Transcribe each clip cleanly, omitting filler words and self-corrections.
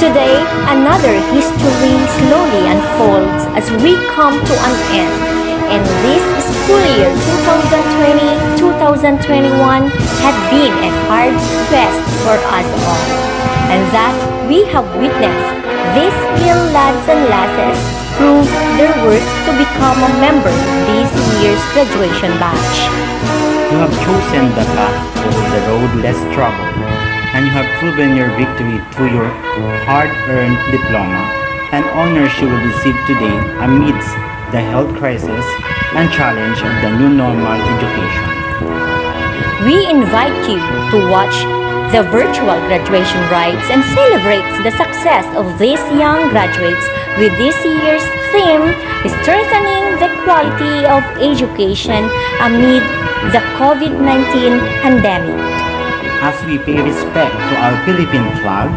Today, another history slowly unfolds as we come to an end. And this school year 2020-2021 had been a hard quest for us all. And that we have witnessed, these little lads and lasses prove their worth to become a member of this year's graduation batch. You have chosen the path over the road less traveled, and you have proven your victory through your hard-earned diploma, an honors you will receive today amidst the health crisis and challenge of the new normal education. We invite you to watch the virtual graduation rites and celebrate the success of these young graduates with this year's theme, strengthening the quality of education amid the COVID-19 pandemic. As we pay respect to our Philippine flag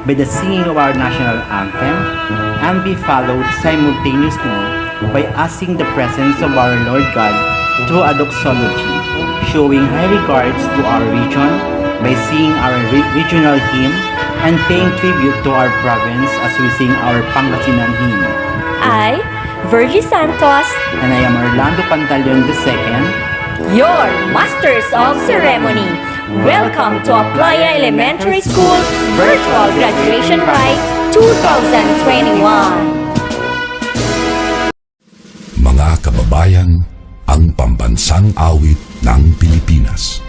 by the singing of our national anthem, and be followed simultaneously by asking the presence of our Lord God through a doxology, showing high regards to our region by singing our regional hymn and paying tribute to our province as we sing our Pangasinan hymn. I, Virgie Santos, And I am Orlando Pantaleon II, your Masters of Ceremony. Welcome to Aplaya Elementary School Virtual Graduation Rites 2021. Mga kababayan, ang pambansang awit ng Pilipinas.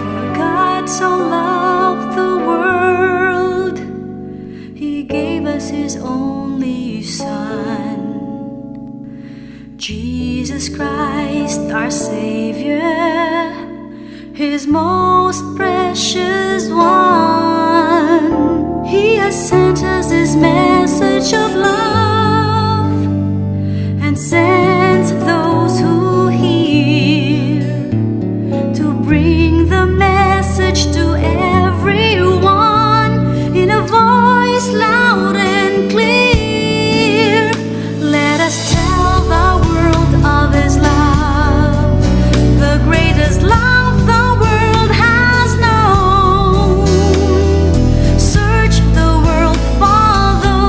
For God so loved the world, He gave us His only Son, Jesus Christ, our Savior, His most precious one. He has sent us His message of love and sent those who hear to bring the message to everyone in a voice loud and clear. Let us tell the world of His love, the greatest love the world has known. Search the world for the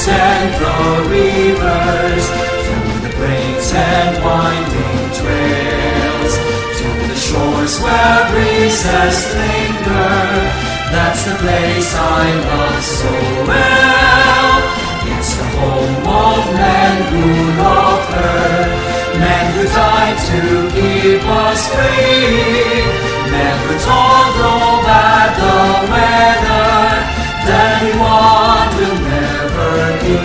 lakes and the rivers, through the glades and winding trails, to the shores where breezes linger. That's the place I love so well. It's the home of men who loved her, men who died to keep us free, men who told no bad the weather, that anyone will never be.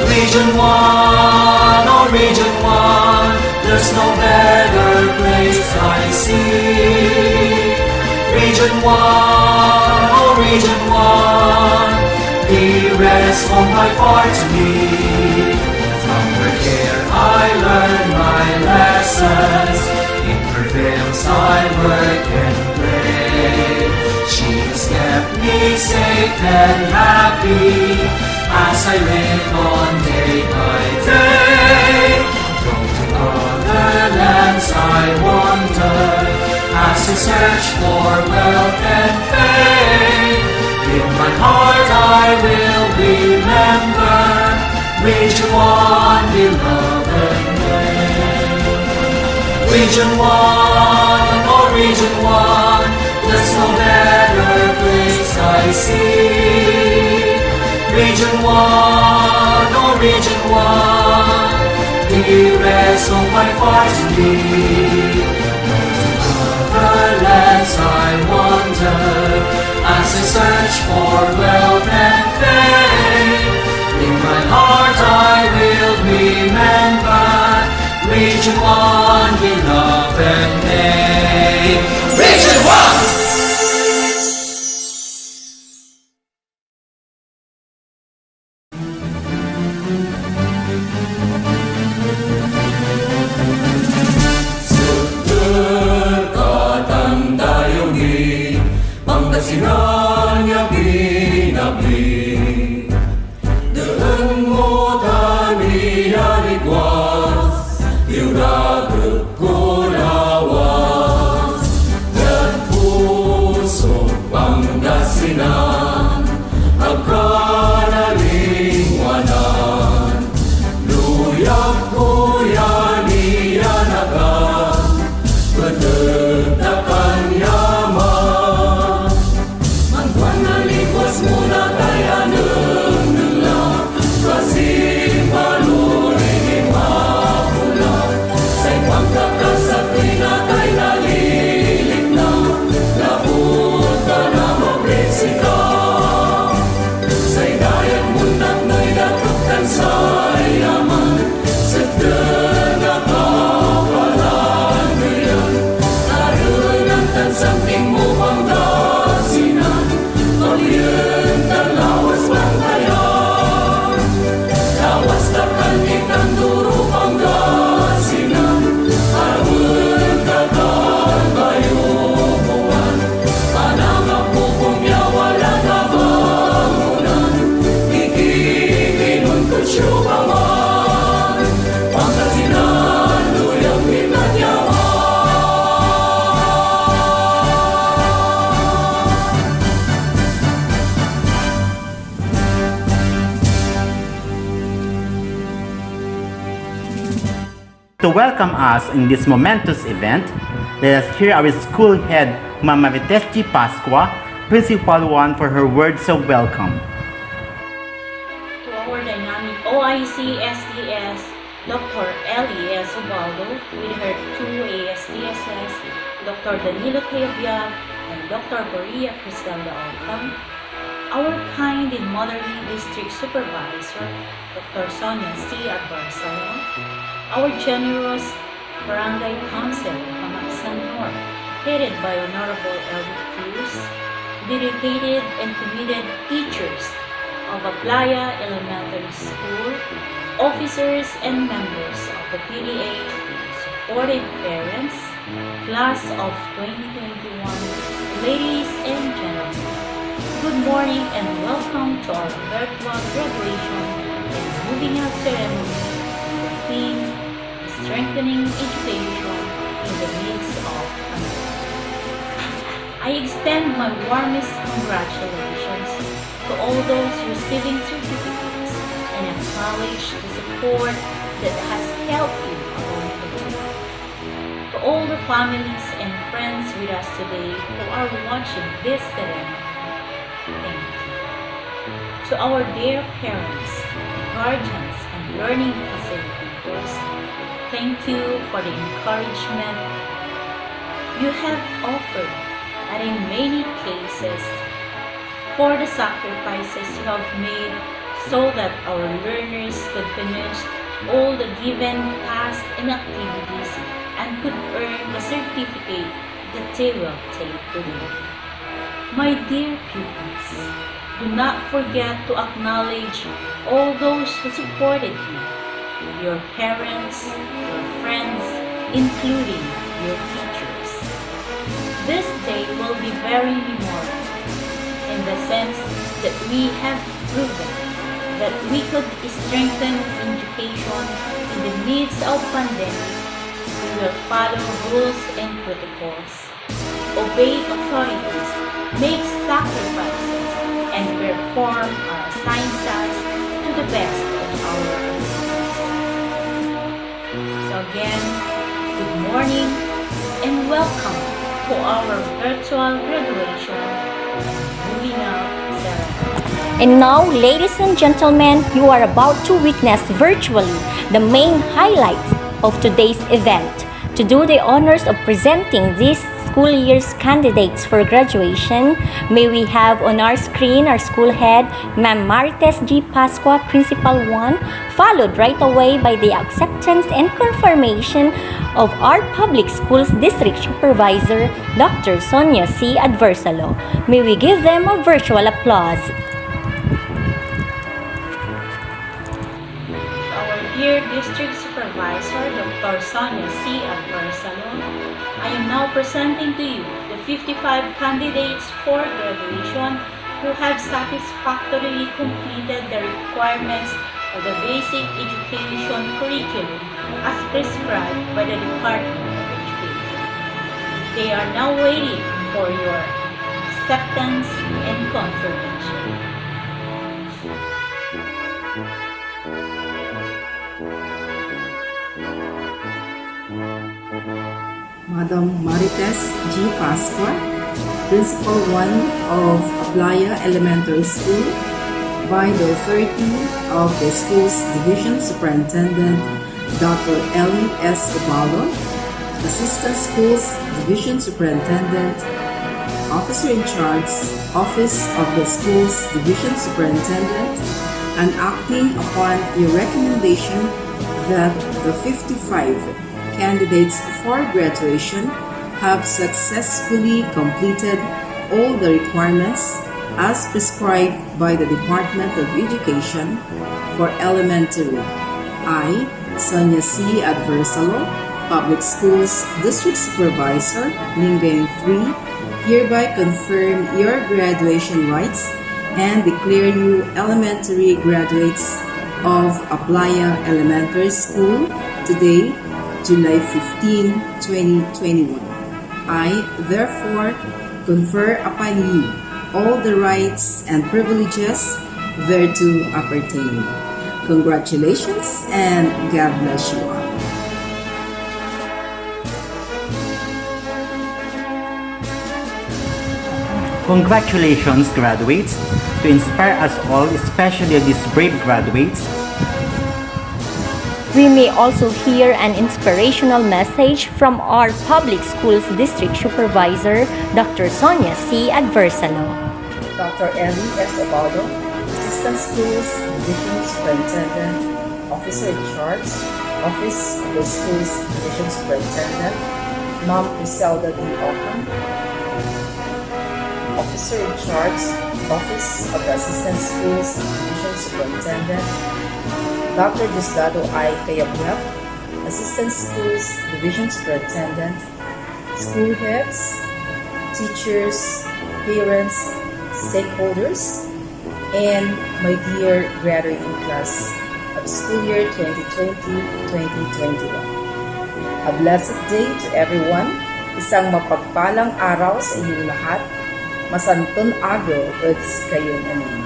Region 1, oh Region 1, there's no better place I see. Region 1, oh Region 1, dearest home by far to me. From her care I learn my lessons, in her veils I work and play. She has kept me safe and happy, as I live on day by day. From to other lands I wander, as I search for wealth and fame. In my heart I will remember Region 1, beloved name. Region 1, oh Region 1, there's no better place I see. Region 1, oh Region 1, dearest home by far to me. Other lands I wander, as I search for wealth and fame. In my heart I will remember Region 1, beloved name. Region 1! Pangasinan niya binabli, daan mo taniya ligwas, diuragod ko lawas. Dan puso Pangasinan, agkanalingwanan, luyak ko yan iyanagan, bedegdakan yaman. Muna kaya nung kasing palurin mapula, sa ibang kakasakri na kay nalilig na, labot ka na mabresika. Sa idayag mundak na'y datuktan sa yaman, sa nakapalan ngayon, karoon ang tansang mo Pangasinan. Pagyan lawas lang kaya, lawas takan itang duro Pangasinan, arun kakal kayo buwan, panangap mo kung wala na bangunan, ikikinon ko siyo paman, Pangasinan, luyang minanyaman. To welcome us in this momentous event, let us hear our school head, Mama Viteschi Pasqua, Principal 1, for her words of welcome. To our dynamic OIC SDS, Dr. Ellie S. Ubaldo, with her two ASDSs, Dr. Danilo Teobiag and Dr. Maria Cristelda Alcam, our kind and motherly district supervisor, Dr. Sonia C. Advarsala, our generous barangay council, Pamakasan North, headed by Honorable Elwood Cruz, dedicated and committed teachers of Aplaya Elementary School, officers and members of the PDA, supportive parents, class of 2021, ladies and gentlemen, good morning and welcome to our virtual graduation and moving out ceremony with the theme Strengthening Education in the Midst of Pandemic. I extend my warmest congratulations to all those receiving certificates and acknowledge the support that has helped you along the way. To all the families and friends with us today who are watching this ceremony, thank you. To our dear parents, guardians, and learning facilitators, thank you for the encouragement you have offered, and in many cases, for the sacrifices you have made so that our learners could finish all the given tasks and activities and could earn the certificate that they will take today. My dear pupils, do not forget to acknowledge all those who supported you, your parents, your friends, including your teachers. This day will be very memorable in the sense that we have proven that we could strengthen education in the midst of pandemic. We will follow rules and protocols, obey authorities, make sacrifices, and perform our assigned tasks to the best of our abilities. So again, good morning and welcome to our virtual graduation and moving out ceremony. And now, ladies and gentlemen, you are about to witness virtually the main highlights of today's event. To do the honors of presenting these school year's candidates for graduation, may we have on our screen our school head, Ma'am Marites G. Pascua, Principal 1, followed right away by the acceptance and confirmation of our Public Schools District Supervisor, Dr. Sonia C. Adversalo. May we give them a virtual applause. Dear District Supervisor Dr. Sonia C. Adversalo, I am now presenting to you the 55 candidates for graduation who have satisfactorily completed the requirements of the basic education curriculum as prescribed by the Department of Education. They are now waiting for your acceptance and confirmation. Madam Marites G. Pascua, Principal 1 of Aplaya Elementary School, by the authority of the school's Division Superintendent, Dr. Ellie S. Ubaldo, Assistant Schools Division Superintendent, Officer in Charge, Office of the School's Division Superintendent, and acting upon your recommendation that the 55 candidates for graduation have successfully completed all the requirements as prescribed by the Department of Education for elementary. I, Sonia C. Adversalo, Public Schools District Supervisor, Lingayen 3, hereby confirm your graduation rights and declare you elementary graduates of Aplaya Elementary School today, July 15, 2021. I, therefore, confer upon you all the rights and privileges thereto appertaining. Congratulations and God bless you all. Congratulations, graduates! To inspire us all, especially these brave graduates, We may also hear an inspirational message from our Public Schools District Supervisor, Dr. Sonia C. Adversalo. Dr. Ellie S. Ubaldo, Assistant Schools Division Superintendent, Officer in Charge, Office of the Schools Division Superintendent, Ma'am Griselda D. Ockham, Officer in Charge, Office of the Assistant Schools Division Superintendent, Dr. Diosdado I. Cayabyab, Assistant Schools Division Superintendent, school heads, teachers, parents, stakeholders, and my dear graduating class of school year 2020-2021. A blessed day to everyone. Isang mapagpalang araw sa inyong lahat. Masantun Agro Uds Kayong Anin.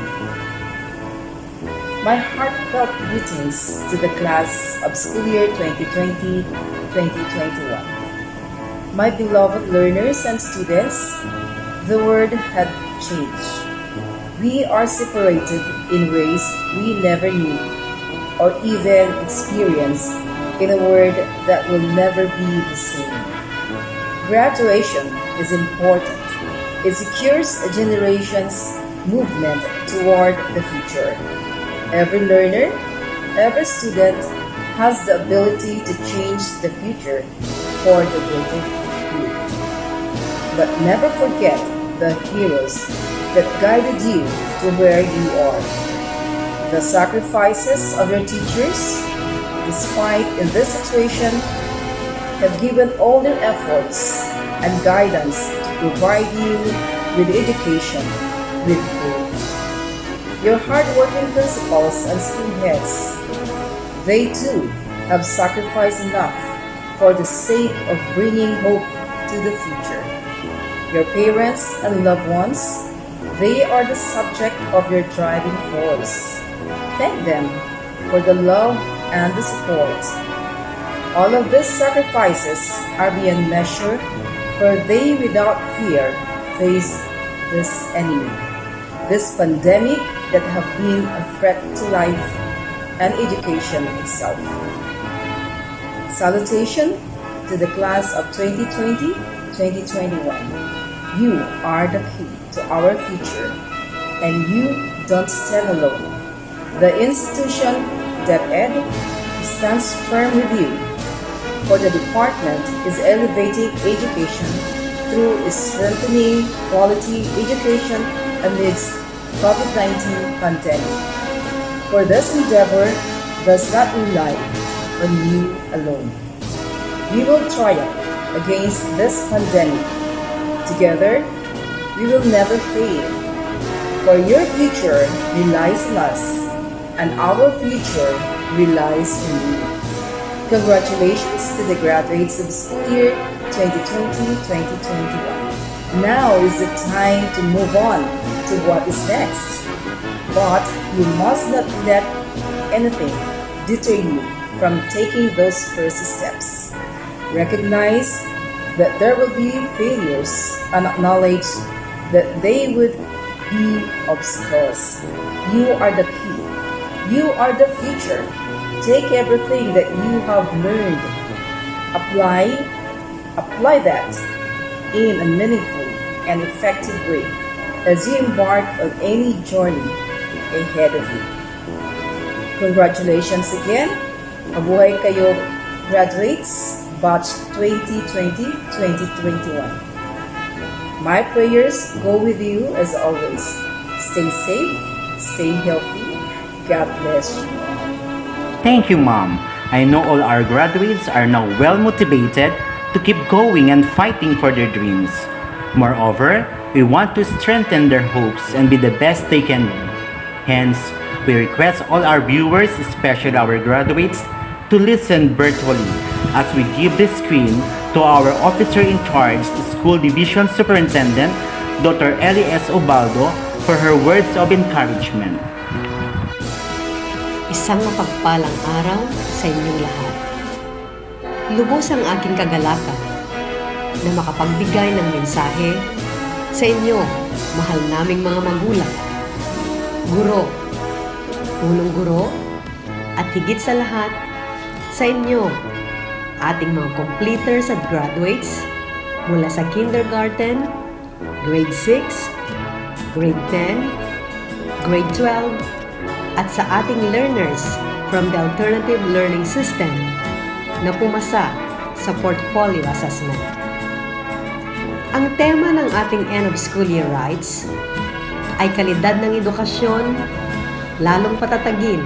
My heartfelt greetings to the class of school year 2020-2021. My beloved learners and students, the world had changed. We are separated in ways we never knew or even experienced in a world that will never be the same. Graduation is important. It secures a generation's movement toward the future. Every learner, every student has the ability to change the future for the greater good. But never forget the heroes that guided you to where you are. The sacrifices of your teachers, despite in this situation, have given all their efforts and guidance to provide you with education, with hope. Your hardworking principals and school heads, they too have sacrificed enough for the sake of bringing hope to the future. Your parents and loved ones, they are the subject of your driving force. Thank them for the love and the support. All of these sacrifices are beyond measure, for they without fear face this enemy, this pandemic that have been a threat to life and education itself. Salutation to the class of 2020-2021. You are the key to our future, and you don't stand alone. The institution, DepEd, stands firm with you, for the department is elevating education through strengthening quality education amidst COVID-19 pandemic. For this endeavor does not rely on you alone. We will triumph against this pandemic. Together, we will never fail. For your future relies on us, and our future relies on you. Congratulations to the graduates of school year 2020-2021. Now is the time to move on to what is next. But you must not let anything deter you from taking those first steps. Recognize that there will be failures and acknowledge that they would be obstacles. You are the key. You are the future. Take everything that you have learned, apply that in a meaningful and effective way as you embark on any journey ahead of you. Congratulations again. Mabuhay kayo, graduates, batch 2020-2021. My prayers go with you as always. Stay safe, stay healthy. God bless you. Thank you, Mom. I know all our graduates are now well motivated to keep going and fighting for their dreams. Moreover, we want to strengthen their hopes and be the best they can be. Hence, we request all our viewers, especially our graduates, to listen virtually as we give the screen to our officer in charge, School Division Superintendent, Dr. Ellie S. Obaldo, for her words of encouragement. Isang mapagpalang araw sa inyong lahat. Lubos ang aking kagalakan na makapagbigay ng mensahe sa inyo, mahal naming mga magulang, guro, punong guro, at higit sa lahat, sa inyo, ating mga completers at graduates mula sa kindergarten, grade 6, grade 10, grade 12, at sa ating learners from the alternative learning system na pumasa sa portfolio assessment. Ang tema ng ating end of school year rights ay kalidad ng edukasyon, lalong patatagin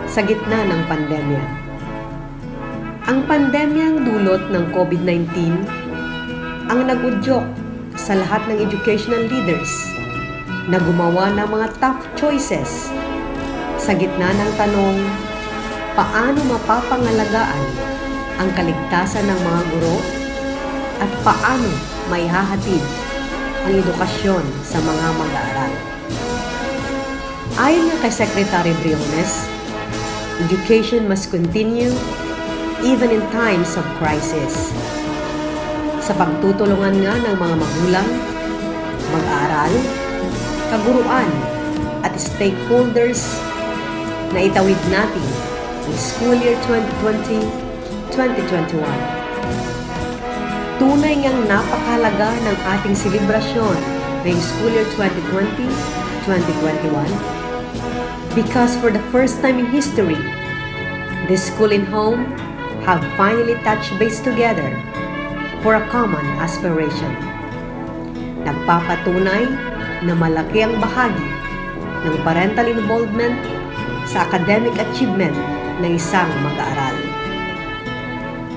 sa gitna ng pandemya. Ang pandemyang dulot ng COVID-19 ang nag-udyok sa lahat ng educational leaders na gumawa ng mga tough choices sa gitna ng tanong, paano mapapangalagaan ang kaligtasan ng mga guro at paano maihahatid ang edukasyon sa mga mag-aaral. Ayon nga kay Secretary Briones, education must continue even in times of crisis. Sa pagtutulungan nga ng mga magulang, mag-aaral, kaguruan at stakeholders na itawid natin ang school year 2020-2021. Tunay ngang napakahalaga ng ating selebrasyon ngayong school year 2020-2021 because for the first time in history, the school and home have finally touched base together for a common aspiration. Nagpapatunay na malaki ang bahagi ng parental involvement sa academic achievement ng isang mag-aaral.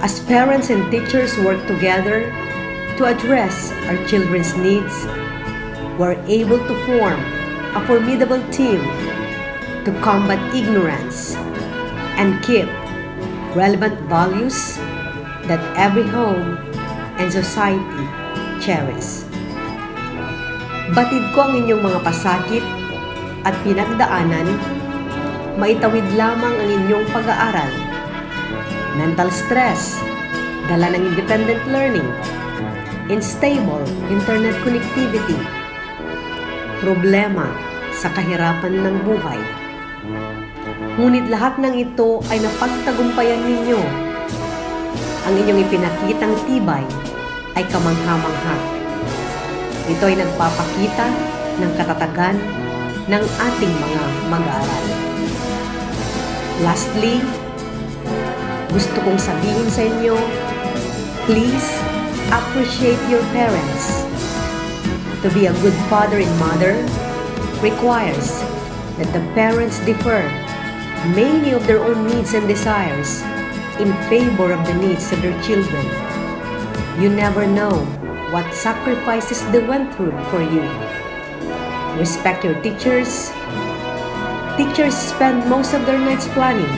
As parents and teachers work together to address our children's needs, we're able to form a formidable team to combat ignorance and keep relevant values that every home and society cherish. Batid ko ang inyong mga pasakit at pinagdaanan, maitawid lamang ang inyong pag-aaral. Mental stress, dala ng independent learning, unstable internet connectivity, problema sa kahirapan ng buhay. Ngunit lahat ng ito ay napagtagumpayan ninyo. Ang inyong ipinakitang tibay ay kamangha-mangha. Ito ay nagpapakita ng katatagan ng ating mga mag-aaral. Lastly, gusto kong sabihin sa inyo, please appreciate your parents. To be a good father and mother requires that the parents defer many of their own needs and desires in favor of the needs of their children. You never know what sacrifices they went through for you. Respect your teachers. Teachers spend most of their nights planning,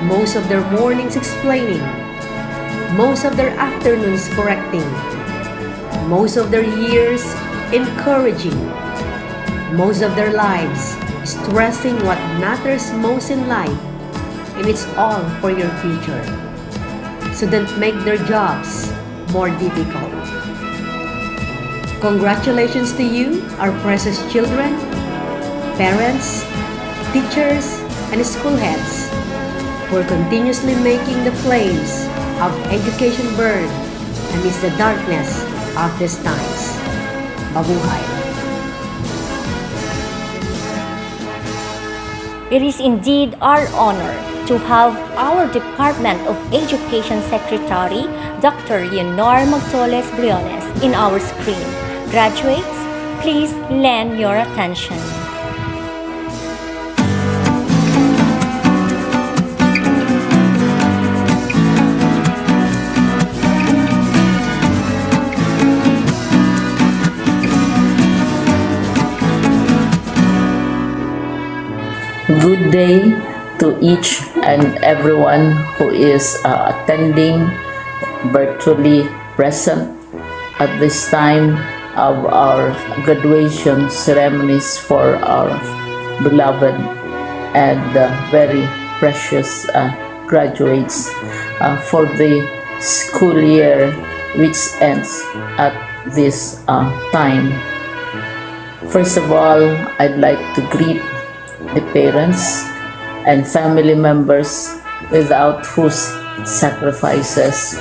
most of their mornings explaining, most of their afternoons correcting, most of their years encouraging, most of their lives stressing what matters most in life, and it's all for your future. So don't make their jobs more difficult. Congratulations to you, our precious children, parents, teachers, and school heads for continuously making the flames of education burn amidst the darkness of these times. Mabuhay! It is indeed our honor to have our Department of Education Secretary, Dr. Leonor Magtoles Briones, in our screen. Graduates, please lend your attention. Good day to each and everyone who is attending virtually present at this time of our graduation ceremonies for our beloved and very precious graduates for the school year which ends at this time. First of all, I'd like to greet the parents and family members without whose sacrifices,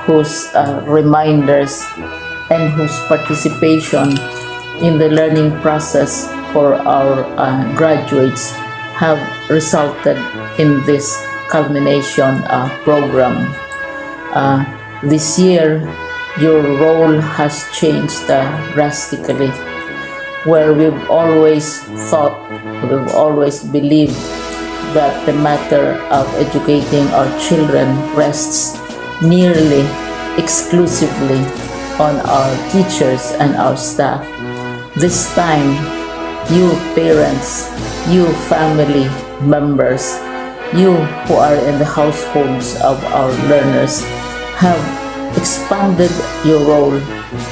whose reminders, and whose participation in the learning process for our graduates have resulted in this culmination program. This year, your role has changed drastically, where we've always thought, we've always believed that the matter of educating our children rests nearly exclusively on our teachers and our staff. This time, you parents, you family members, you who are in the households of our learners have expanded your role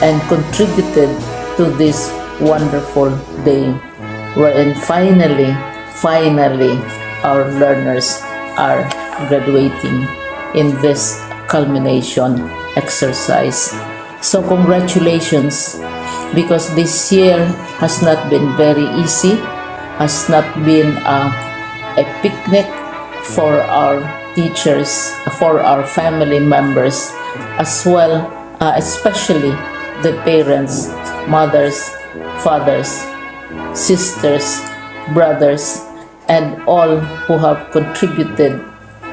and contributed to this wonderful day wherein finally our learners are graduating in this culmination exercise. So congratulations, because this year has not been very easy, has not been a picnic for our teachers, for our family members, as well, especially the parents, mothers, fathers, sisters, brothers, and all who have contributed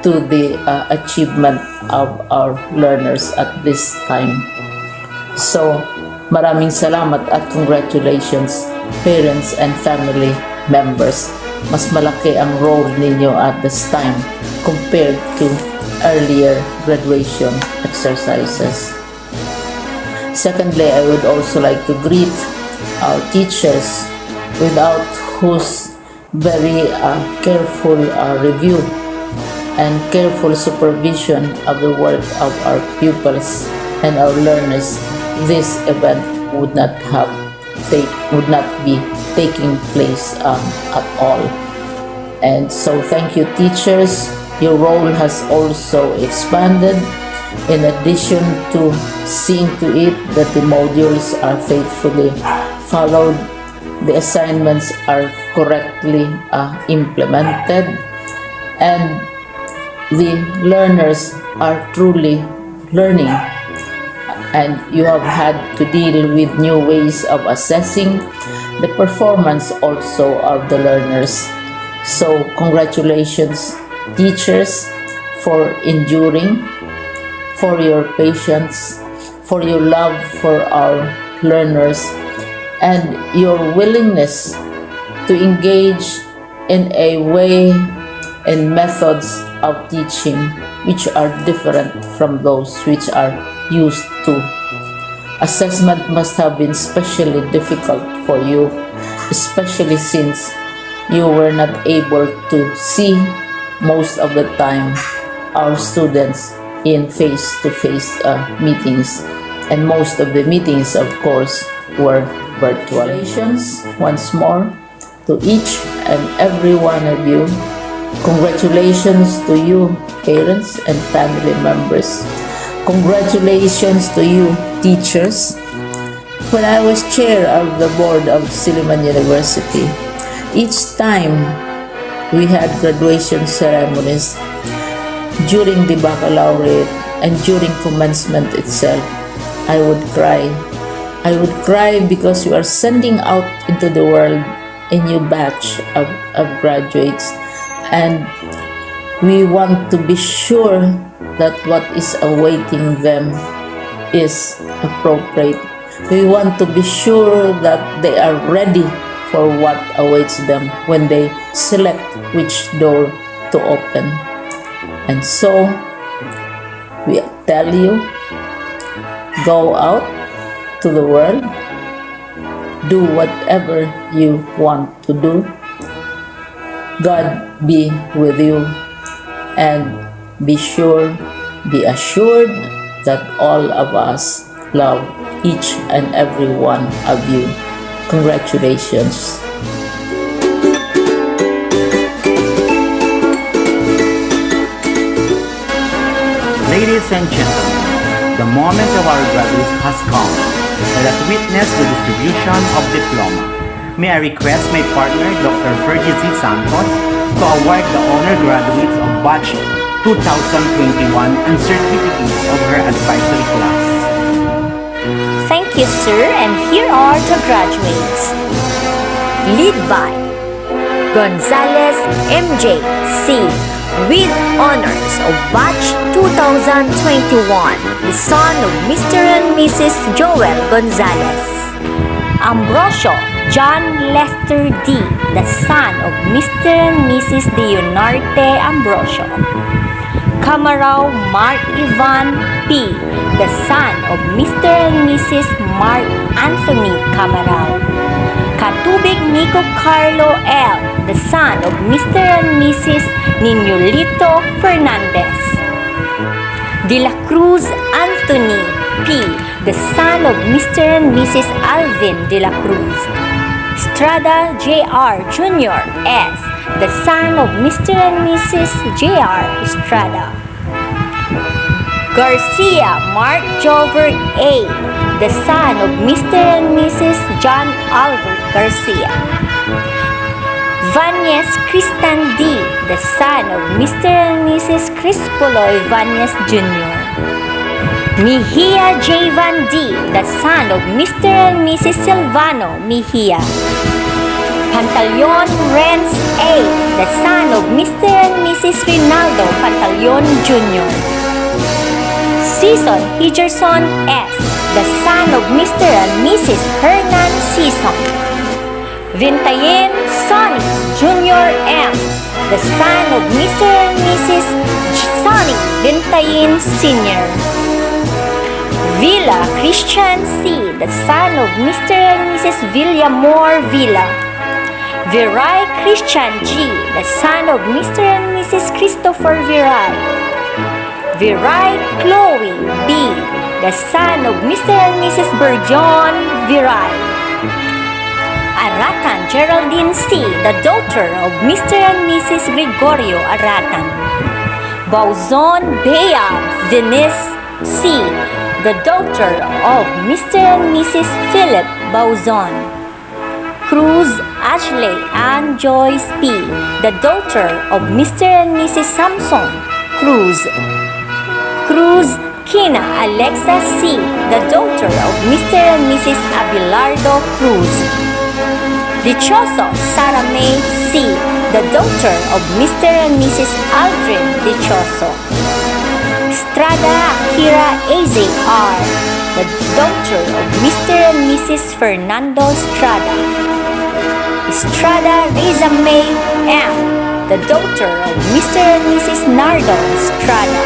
to the achievement of our learners at this time. So, maraming salamat at congratulations, parents and family members. Mas malaki ang role ninyo at this time compared to earlier graduation exercises. Secondly, I would also like to greet our teachers, without whose very careful review and careful supervision of the work of our pupils and our learners, this event would not be taking place at all. And so thank you, teachers. Your role has also expanded. In addition to seeing to it that the modules are faithfully followed, the assignments are correctly implemented, and the learners are truly learning, and you have had to deal with new ways of assessing the performance also of the learners. So congratulations, teachers, for enduring, for your patience, for your love for our learners, and your willingness to engage in a way and methods of teaching which are different from those which are used to. Assessment must have been especially difficult for you, especially since you were not able to see most of the time our students in face-to-face meetings, and most of the meetings, of course, were virtual. Congratulations once more to each and every one of you. Congratulations to you, parents and family members. Congratulations to you, teachers. When I was chair of the board of Silliman University, each time we had graduation ceremonies, during the baccalaureate and during commencement itself, I would cry. I would cry because we are sending out into the world a new batch of graduates, and we want to be sure that what is awaiting them is appropriate. We want to be sure that they are ready for what awaits them when they select which door to open. And so, we tell you, go out to the world, do whatever you want to do. God be with you, and be assured that all of us love each and every one of you. Congratulations. Ladies and gentlemen, the moment of our graduates has come. Let us witness the distribution of diploma. May I request my partner, Dr. Fergie Z. Santos, to award the honor graduates of Batch 2021 and certificates of her advisory class. Thank you, sir, and here are the graduates. Lead by Gonzalez MJ C. with honors of Batch 2021, the son of Mr. and Mrs. Joel Gonzalez. Ambrosio John Lester D., the son of Mr. and Mrs. Leonarte Ambrosio. Camarao Mark Ivan P., the son of Mr. and Mrs. Mark Anthony Camarao. Katubig Nico Carlo L., the son of Mr. and Mrs. Ninolito Fernandez. De la Cruz Anthony P., the son of Mr. and Mrs. Alvin De la Cruz. Estrada J.R. Jr. S., the son of Mr. and Mrs. J.R. Estrada. Garcia Mark Jover A., the son of Mr. and Mrs. John Albert Garcia. Vanyes Cristan D., the son of Mr. and Mrs. Crispoloy Vanyes Jr. Mejia Javan D., the son of Mr. and Mrs. Silvano Mejia. Pantaleon Renz A., the son of Mr. and Mrs. Rinaldo Pantaleon Jr. Season Higerson S., the son of Mr. and Mrs. Hernan Season. Vintayen Sonny Jr. M., the son of Mr. and Mrs. Sonny Vintayen Sr. Villa Christian C., the son of Mr. and Mrs. Villamor Villa. Viray Christian G., the son of Mr. and Mrs. Christopher Viray. Viray Chloe B., the son of Mr. and Mrs. Berjon Viray. Aratan Geraldine C., the daughter of Mr. and Mrs. Gregorio Aratan. Bauzon Bea Denise C., the daughter of Mr. and Mrs. Philip Bauzon. Cruz Ashley Ann Joyce P., the daughter of Mr. and Mrs. Samson Cruz. Cruz Kina Alexa C., the daughter of Mr. and Mrs. Abelardo Cruz. Dichoso Sara May C., the daughter of Mr. and Mrs. Aldrin Dichoso. Estrada Kira Aze R., the daughter of Mr. and Mrs. Fernando Estrada. Estrada Reza May M., the daughter of Mr. and Mrs. Nardo Estrada.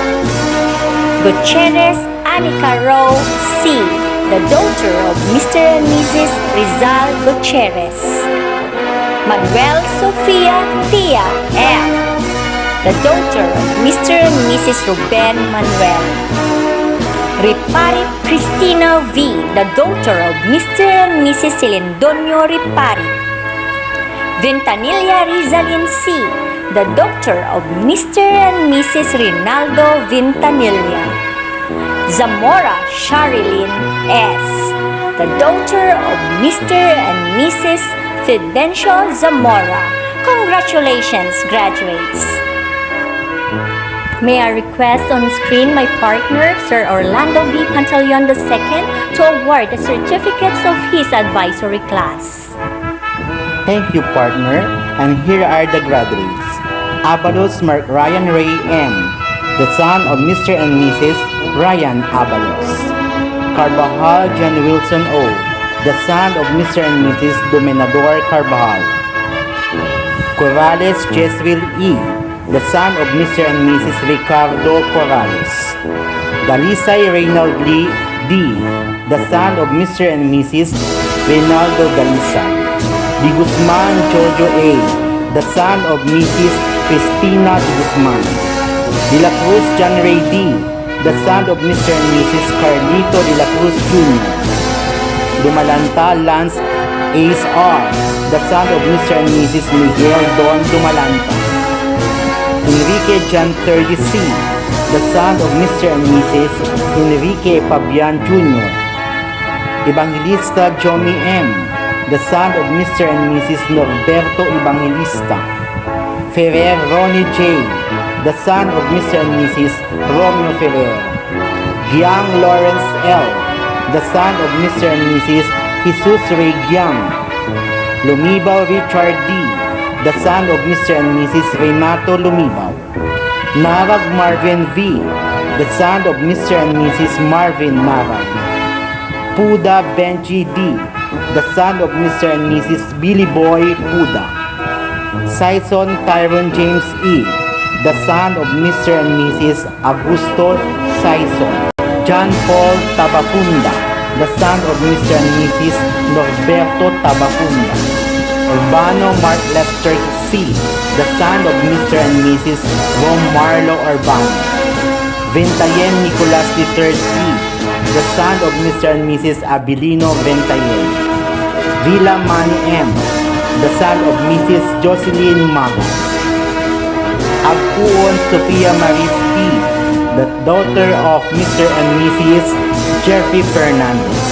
Gutierrez Anika Rowe C., the daughter of Mr. and Mrs. Rizal Gutierrez. Manuel Sofia Tia M., the daughter of Mr. and Mrs. Ruben Manuel. Riparit Cristina V., the daughter of Mr. and Mrs. Celendonio Riparit. Ventanilla Rizalin C., the daughter of Mr. and Mrs. Rinaldo Ventanilla. Zamora Sharilyn S., the daughter of Mr. and Mrs. Fidencio Zamora. Congratulations, graduates! May I request on screen my partner, Sir Orlando B. Pantaleon II, to award the certificates of his advisory class. Thank you, partner. And here are the graduates. Abalos Mark Ryan Ray M., the son of Mr. and Mrs. Ryan Abalos. Carvajal John Wilson O., the son of Mr. and Mrs. Dominador Carvajal. Corrales Jesville E., the son of Mr. and Mrs. Ricardo Corrales. Dalisay Reynald Lee D., the son of Mr. and Mrs. Reynaldo Dalisay. Di Guzman Jojo A., the son of Mrs. Cristina Di Guzman. De la Cruz John Ray D., the son of Mr. and Mrs. Carlito De La Cruz Jr. Dumalanta Lance Ace R., the son of Mr. and Mrs. Miguel Don Dumalanta. Enrique John 30 C., the son of Mr. and Mrs. Enrique Pabian Jr. Evangelista Jomi M., the son of Mr. and Mrs. Norberto Evangelista. Ferrer Ronnie J., the son of Mr. and Mrs. Romeo Ferrer. Giang Lawrence L., the son of Mr. and Mrs. Jesus Ray Giang. Lumibaw Richard D., the son of Mr. and Mrs. Renato Lumibaw. Narag Marvin V., the son of Mr. and Mrs. Marvin Narag. Puda Benji D., the son of Mr. and Mrs. Billy Boy Puda. Saison Tyrone James E., the son of Mr. and Mrs. Augusto Saison. John Paul Tabafunda, the son of Mr. and Mrs. Norberto Tabafunda. Urbano Mark Lester C., the son of Mr. and Mrs. Rom Marlo Urbano. Ventayen Nicolas III, the son of Mr. and Mrs. Abilino Ventayen. Villa Manny M., the son of Mrs. Jocelyn Maga. Agpuon Sofia Maris P., the daughter of Mr. and Mrs. Jeffrey Fernandez.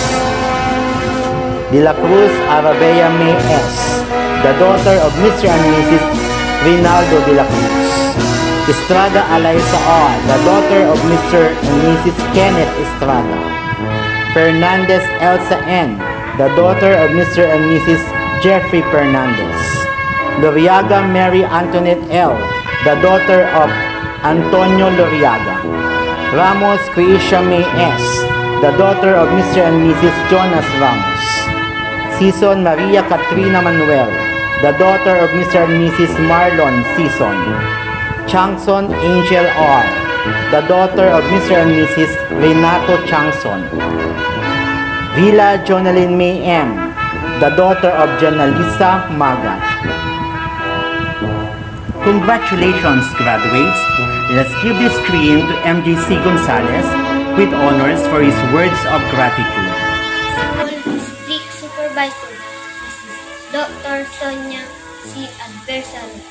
De la Cruz Arabella May S., the daughter of Mr. and Mrs. Rinaldo de la Cruz. Estrada Alaysa R., the daughter of Mr. and Mrs. Kenneth Estrada. Fernandez Elsa N., the daughter of Mr. and Mrs. Jeffrey Fernandez. Loriaga Mary Antoinette L., the daughter of Antonio Loriaga. Ramos Creisha May S., the daughter of Mr. and Mrs. Jonas Ramos. Season Maria Katrina Manuel, the daughter of Mr. and Mrs. Marlon Season. Changson Angel R., the daughter of Mr. and Mrs. Renato Changson. Villa Jonalyn May M., the daughter of Jonalisa Magat. Congratulations, graduates! Let's give the screen to MJC Gonzalez with honors for his words of gratitude. School District Supervisor, Mrs. Dr. Sonia C. Adversary.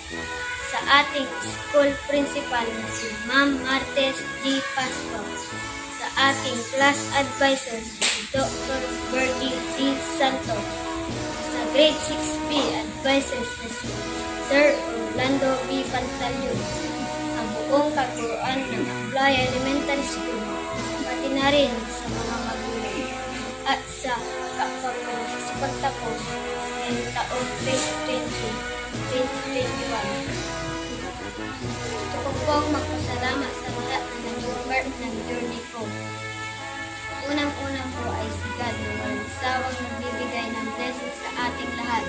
Sa ating school principal na si Ma'am Martes G. Pascual. Sa ating class advisor si Dr. Bertie C. Santos. Sa grade 6B advisors na si Sir Orlando B. Pantalyon. Sa buong kaguruan ng Aplaya Elementary School, pati na rin sa mga magulang at sa kapwa sa pagtapos ngayong taong 2021. Gusto ko pong magpasalamat sa lahat na naging part ng journey ko. Unang-unang po ay si God na walang sawang nagbibigay ng blessing sa ating lahat.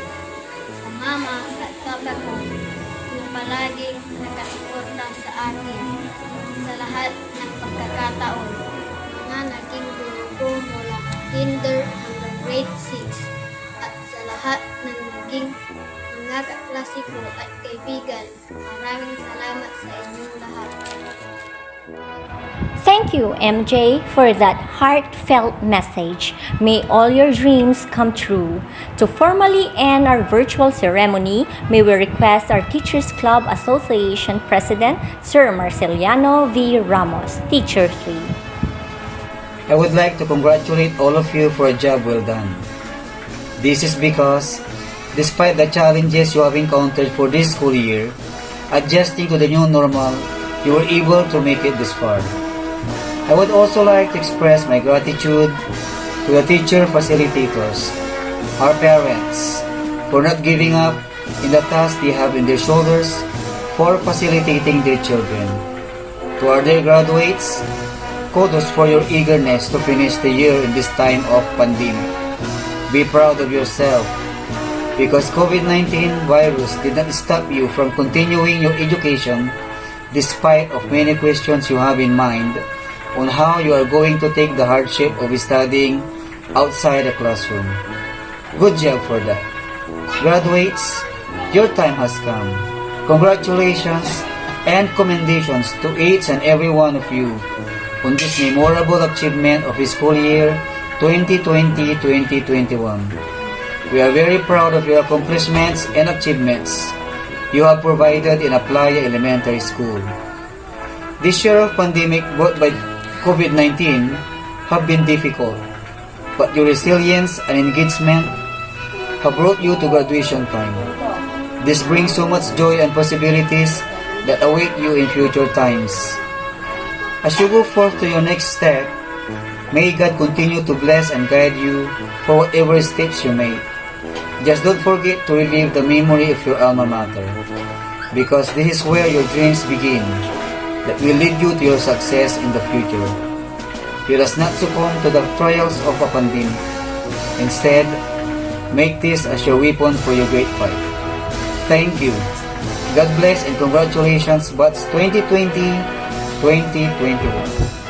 Sa mama at papa ko na palaging nakasuporta sa akin sa lahat ng pagkakataon na naging guru ko mula kinder hanggang grade 6 at sa lahat ng naging mga kaklase ko at kaibigan. Maraming salamat sa inyong lahat. Thank you, MJ, for that heartfelt message. May all your dreams come true. To formally end our virtual ceremony, may we request our Teachers Club Association President, Sir Marceliano V. Ramos, Teacher 3. I would like to congratulate all of you for a job well done. This is because, despite the challenges you have encountered for this school year, adjusting to the new normal, you were able to make it this far. I would also like to express my gratitude to the teacher facilitators, our parents, for not giving up in the task they have in their shoulders for facilitating their children. To our dear graduates, kudos for your eagerness to finish the year in this time of pandemic. Be proud of yourself because COVID-19 virus did not stop you from continuing your education despite of many questions you have in mind on how you are going to take the hardship of studying outside the classroom. Good job for that. Graduates, your time has come. Congratulations and commendations to each and every one of you on this memorable achievement of the school year 2020-2021. We are very proud of your accomplishments and achievements you have provided in Aplaya Elementary School. This year of pandemic brought by COVID-19 have been difficult, but your resilience and engagement have brought you to graduation time. This brings so much joy and possibilities that await you in future times. As you go forth to your next step, may God continue to bless and guide you for whatever steps you make. Just don't forget to relive the memory of your alma mater, because this is where your dreams begin, that will lead you to your success in the future. Let us not succumb to the trials of a pandemic. Instead, make this as your weapon for your great fight. Thank you. God bless and congratulations, Batch 2020-2021.